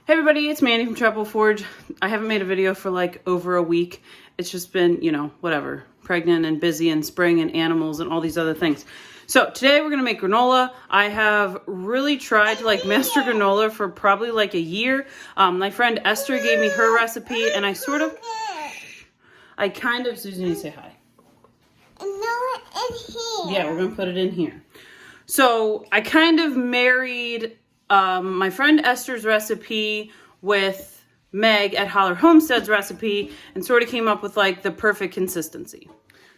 Hey everybody, it's Mandy from Treble Forge. I haven't made a video for like over a week. It's just been, you know, whatever. Pregnant and busy and spring and animals and all these other things. So today we're gonna make granola. I have really tried to like master granola for probably like a year. My friend Esther gave me her recipe and I kind of, Susan, you say hi. In here. Yeah, we're gonna put it in here. So I kind of married my friend Esther's recipe with Meg at Holler Homestead's recipe and sort of came up with like the perfect consistency.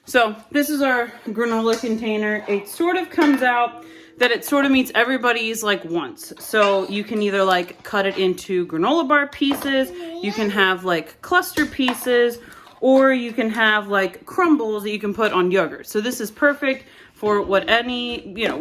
So this is our granola container. It sort of comes out that it sort of meets everybody's like wants. So you can either like cut it into granola bar pieces, you can have like cluster pieces, or you can have like crumbles that you can put on yogurt. So this is perfect for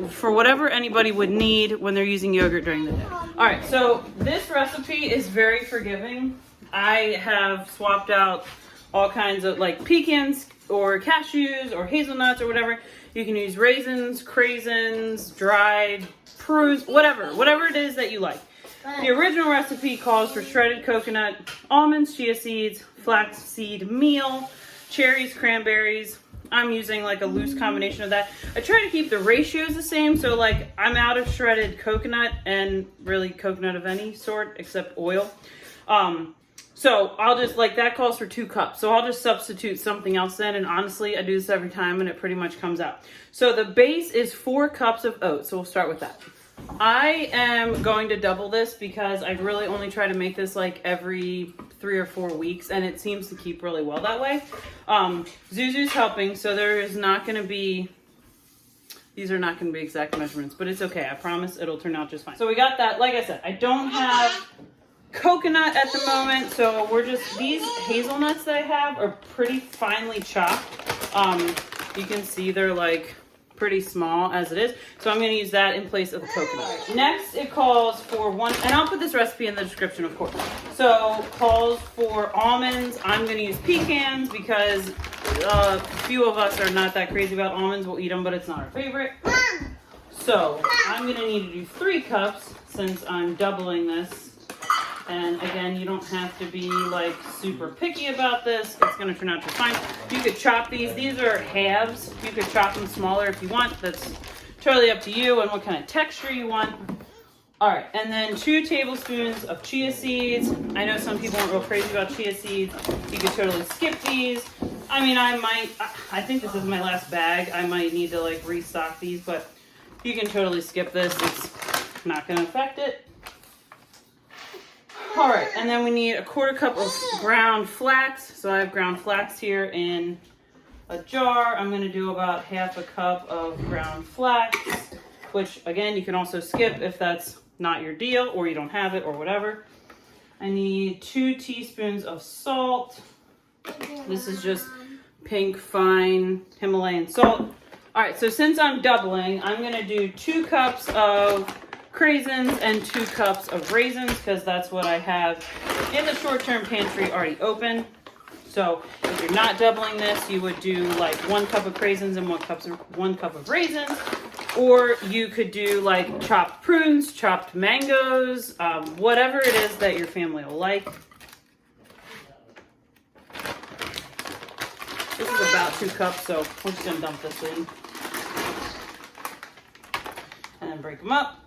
for whatever anybody would need when they're using yogurt during the day. All right, so this recipe is very forgiving. I have swapped out all kinds of like pecans or cashews or hazelnuts or whatever. You can use raisins, craisins, dried prunes, whatever it is that you like. The original recipe calls for shredded coconut, almonds, chia seeds, flax seed meal, cherries, cranberries. I'm using like a loose combination of that. I try to keep the ratios the same. So like I'm out of shredded coconut and really coconut of any sort except oil. So I'll just like that calls for 2 cups. So I'll just substitute something else in. And honestly, I do this every time and it pretty much comes out. So the base is 4 cups of oats. So we'll start with that. I am going to double this because I really only try to make this like every 3 or 4 weeks and it seems to keep really well that way. Zuzu's helping, so there is not going to be, these are not going to be exact measurements, but it's okay. I promise it'll turn out just fine. So we got that. Like I said, I don't have coconut at the moment, so we're just, these hazelnuts that I have are pretty finely chopped. You can see they're like pretty small as it is. So I'm going to use that in place of the coconut. Next, it calls for 1, and I'll put this recipe in the description, of course. So calls for almonds. I'm going to use pecans because a few of us are not that crazy about almonds. We'll eat them, but it's not our favorite. So I'm going to need to do 3 cups since I'm doubling this. And again, you don't have to be like super picky about this. It's gonna turn out just fine. You could chop these. These are halves. You could chop them smaller if you want. That's totally up to you and what kind of texture you want. All right, and then 2 tablespoons of chia seeds. I know some people aren't real crazy about chia seeds. You could totally skip these. I mean, I think this is my last bag. I might need to like restock these, but you can totally skip this. It's not gonna affect it. All right, and then we need a 1/4 cup of ground flax. So I have ground flax here in a jar. I'm going to do about 1/2 cup of ground flax, which again, you can also skip if that's not your deal or you don't have it or whatever. I need 2 teaspoons of salt. This is just pink fine Himalayan salt. All right, so since I'm doubling, I'm going to do 2 cups of craisins and 2 cups of raisins because that's what I have in the short-term pantry already open. So if you're not doubling this, you would do like 1 cup of craisins and 1 cup of raisins, or you could do like chopped prunes, chopped mangoes, whatever it is that your family will like. This is about 2 cups, so we're just gonna dump this in and then break them up.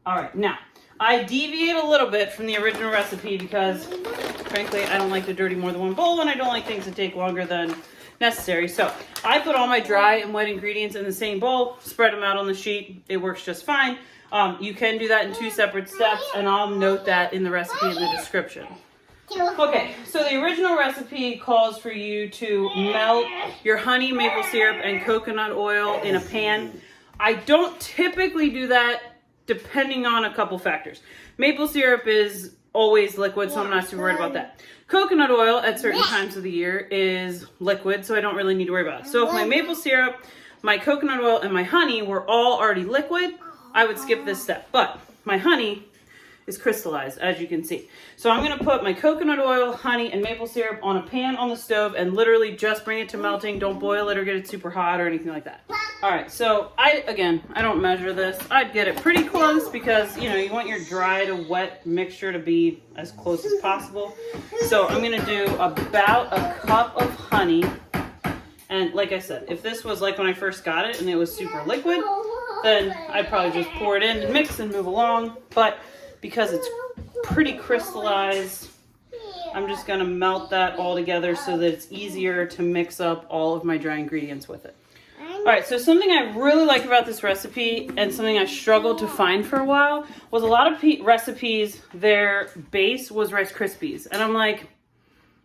All right, now I deviate a little bit from the original recipe because frankly I don't like to dirty more than 1 bowl and I don't like things to take longer than necessary. So I put all my dry and wet ingredients in the same bowl, spread them out on the sheet. It works just fine. You can do that in 2 separate steps and I'll note that in the recipe in the description. Okay, so the original recipe calls for you to melt your honey, maple syrup, and coconut oil in a pan. I don't typically do that depending on a couple factors. Maple syrup is always liquid, so I'm not super worried about that. Coconut oil at certain times of the year is liquid, so I don't really need to worry about it. So if my maple syrup, my coconut oil, and my honey were all already liquid, I would skip this step. But my honey is crystallized, as you can see. So I'm gonna put my coconut oil, honey, and maple syrup on a pan on the stove and literally just bring it to melting. Don't boil it or get it super hot or anything like that. All right, so I don't measure this. I'd get it pretty close because, you know, you want your dry to wet mixture to be as close as possible. So I'm gonna do about a cup of honey. And like I said, if this was like when I first got it and it was super liquid, then I'd probably just pour it in and mix and move along. But because it's pretty crystallized, I'm just gonna melt that all together so that it's easier to mix up all of my dry ingredients with it. All right, so something I really like about this recipe and something I struggled to find for a while was a lot of recipes, their base was Rice Krispies. And I'm like,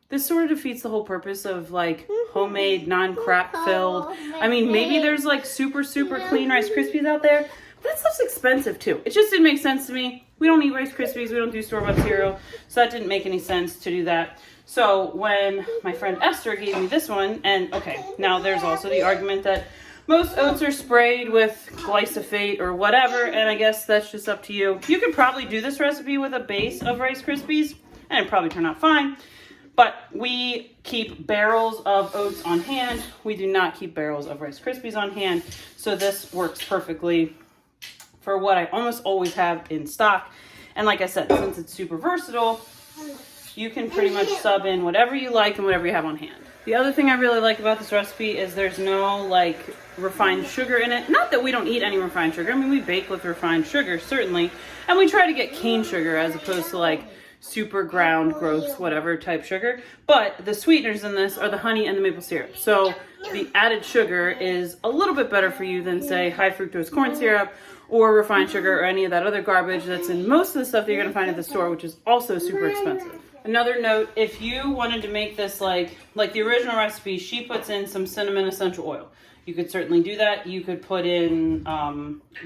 this sort of defeats the whole purpose of like homemade, non-crap filled. I mean, maybe there's like super clean Rice Krispies out there, but that stuff's expensive too. It just didn't make sense to me. We don't eat Rice Krispies, we don't do store-bought cereal, so that didn't make any sense to do that. So when my friend Esther gave me this one, and okay, now there's also the argument that most oats are sprayed with glyphosate or whatever, and I guess that's just up to you. You could probably do this recipe with a base of Rice Krispies, and it'd probably turn out fine. But we keep barrels of oats on hand. We do not keep barrels of Rice Krispies on hand. So this works perfectly for what I almost always have in stock. And like I said, since it's super versatile, you can pretty much sub in whatever you like and whatever you have on hand. The other thing I really like about this recipe is there's no like refined sugar in it. Not that we don't eat any refined sugar. I mean, we bake with refined sugar, certainly. And we try to get cane sugar as opposed to like super ground, gross, whatever type sugar. But the sweeteners in this are the honey and the maple syrup. So the added sugar is a little bit better for you than say high fructose corn syrup or refined sugar or any of that other garbage that's in most of the stuff that you're gonna find at the store, which is also super expensive. Another note, if you wanted to make this like the original recipe, she puts in some cinnamon essential oil. You could certainly do that. You could put in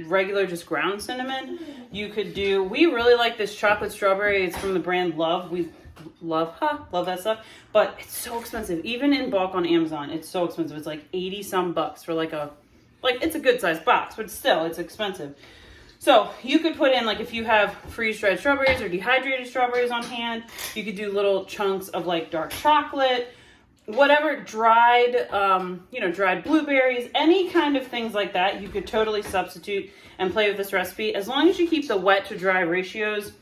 regular, just ground cinnamon. You could do, we really like this chocolate strawberry. It's from the brand Love. We love that stuff. But it's so expensive. Even in bulk on Amazon, it's so expensive. It's like 80 some bucks for it's a good sized box, but still, it's expensive. So you could put in, like if you have freeze-dried strawberries or dehydrated strawberries on hand, you could do little chunks of like dark chocolate, whatever, dried, dried blueberries, any kind of things like that. You could totally substitute and play with this recipe. As long as you keep the wet to dry ratios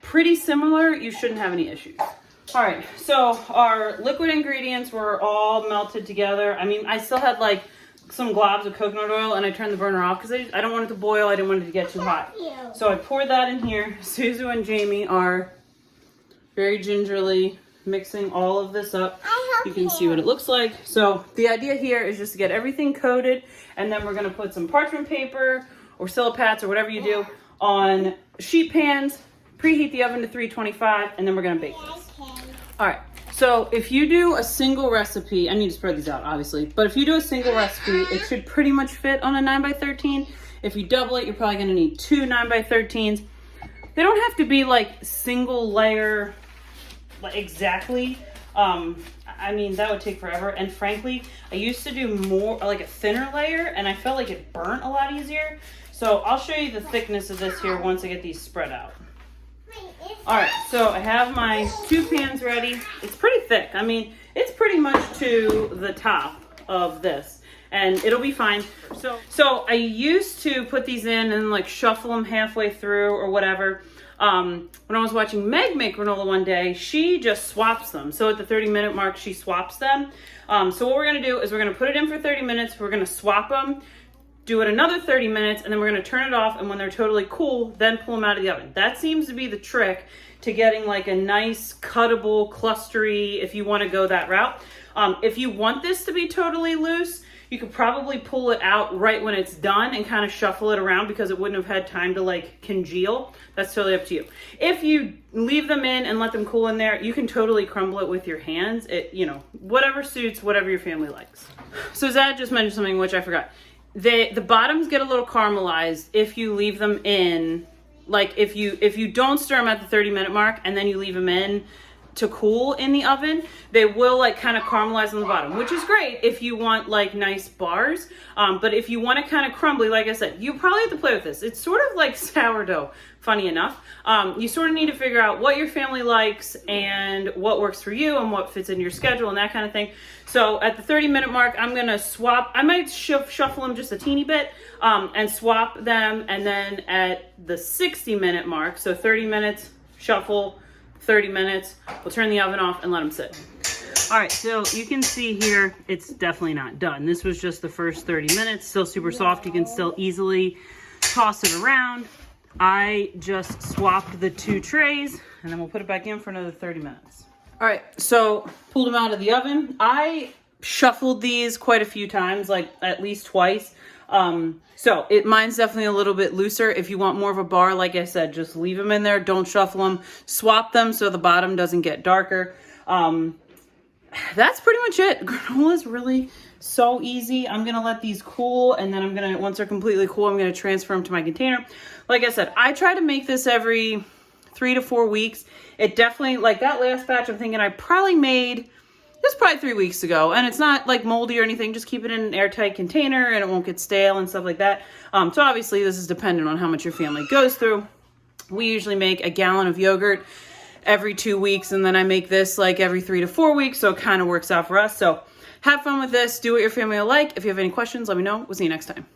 pretty similar, you shouldn't have any issues. All right, so our liquid ingredients were all melted together. I mean, I still had like some globs of coconut oil and I turned the burner off because I don't want it to boil. I didn't want it to get too hot. So I poured that in here. Suzu and Jamie are very gingerly mixing all of this up. You can see what it looks like. So the idea here is just to get everything coated, and then we're gonna put some parchment paper or Silipats or whatever you do on sheet pans, preheat the oven to 325, and then we're gonna bake this. All right, so if you do a single recipe, I need to spread these out obviously, but if you do a single recipe, it should pretty much fit on a 9x13. If you double it, you're probably gonna need 2 9x13s. They don't have to be like single layer exactly. I mean, that would take forever. And frankly, I used to do more like a thinner layer and I felt like it burnt a lot easier. So I'll show you the thickness of this here once I get these spread out. All right, so I have my 2 pans ready. It's pretty thick. I mean, it's pretty much to the top of this and it'll be fine. So I used to put these in and like shuffle them halfway through or whatever. When I was watching Meg make granola one day, she just swaps them. So at the 30-minute mark, she swaps them. So what we're gonna do is we're gonna put it in for 30 minutes. We're gonna swap them, do it another 30 minutes, and then we're gonna turn it off. And when they're totally cool, then pull them out of the oven. That seems to be the trick to getting like a nice cuttable, clustery, if you wanna go that route. If you want this to be totally loose, you could probably pull it out right when it's done and kind of shuffle it around because it wouldn't have had time to like congeal. That's totally up to you. If you leave them in and let them cool in there, you can totally crumble it with your hands. Whatever suits whatever your family likes. So Zad just mentioned something which I forgot. The bottoms get a little caramelized if you leave them in. Like if you don't stir them at the 30-minute mark and then you leave them in, to cool in the oven, they will like kind of caramelize on the bottom, which is great if you want like nice bars. But if you want it kind of crumbly, like I said, you probably have to play with this. It's sort of like sourdough, funny enough. You sort of need to figure out what your family likes and what works for you and what fits into your schedule and that kind of thing. So at the 30-minute mark, I'm gonna swap. I might shuffle them just a teeny bit and swap them. And then at the 60-minute mark, so 30 minutes, shuffle, 30 minutes, we'll turn the oven off and let them sit. All right, so you can see here, it's definitely not done. This was just the first 30 minutes, still super soft. You can still easily toss it around. I just swapped the 2 trays and then we'll put it back in for another 30 minutes. All right, so pulled them out of the oven. I shuffled these quite a few times, like at least twice. So mine's definitely a little bit looser. If you want more of a bar, like I said, just leave them in there. Don't shuffle them. Swap them so the bottom doesn't get darker. That's pretty much it. Granola is really so easy. I'm going to let these cool, and then once they're completely cool, I'm going to transfer them to my container. Like I said, I try to make this every 3 to 4 weeks. It definitely, like that last batch, I'm thinking I probably made, this probably 3 weeks ago, and it's not like moldy or anything. Just keep it in an airtight container and it won't get stale and stuff like that. So obviously this is dependent on how much your family goes through. We usually make a gallon of yogurt every 2 weeks, and then I make this like every 3 to 4 weeks, so it kind of works out for us. So have fun with this. Do what your family will like. If you have any questions, let me know. We'll see you next time.